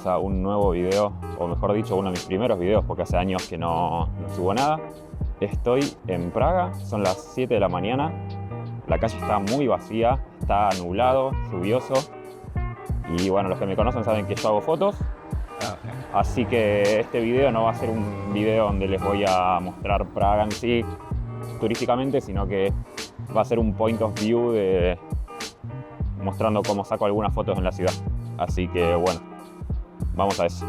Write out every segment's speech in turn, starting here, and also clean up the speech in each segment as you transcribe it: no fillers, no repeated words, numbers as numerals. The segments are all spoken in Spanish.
bienvenidos a un nuevo video, o mejor dicho, uno de mis primeros videos, porque hace años que no subo nada. Estoy en Praga, son las 7 de la mañana, la calle está muy vacía, está nublado, lluvioso, y bueno, los que me conocen saben que yo hago fotos, así que este video no va a ser un video donde les voy a mostrar Praga en sí, turísticamente, sino que va a ser un point of view mostrando cómo saco algunas fotos en la ciudad. Así que bueno, vamos a eso.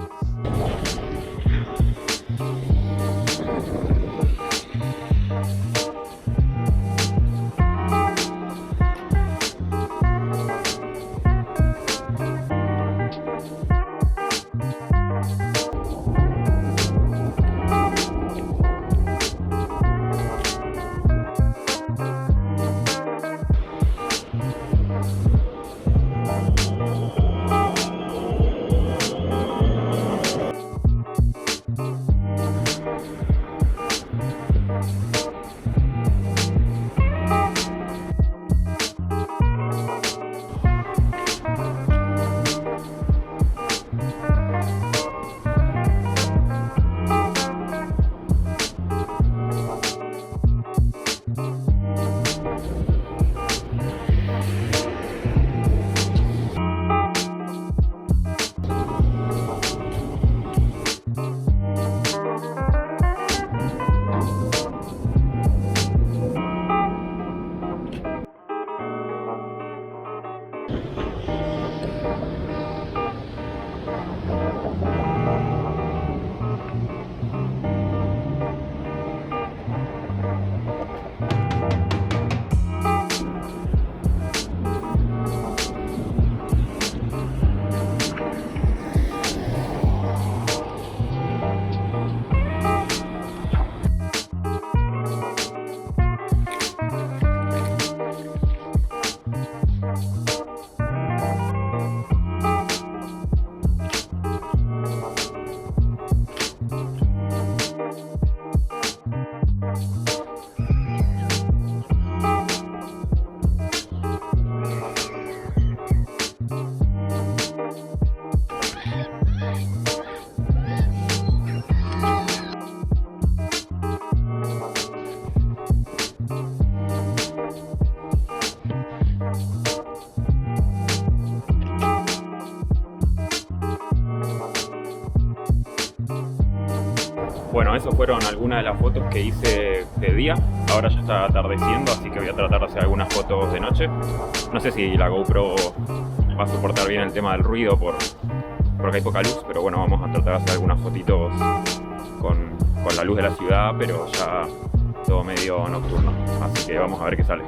Bueno, eso fueron algunas de las fotos que hice de día. Ahora ya está atardeciendo, así que voy a tratar de hacer algunas fotos de noche. No sé si la GoPro va a soportar bien el tema del ruido porque hay poca luz, pero bueno, vamos a tratar de hacer algunas fotitos con la luz de la ciudad, pero ya todo medio nocturno. Así que vamos a ver qué sale.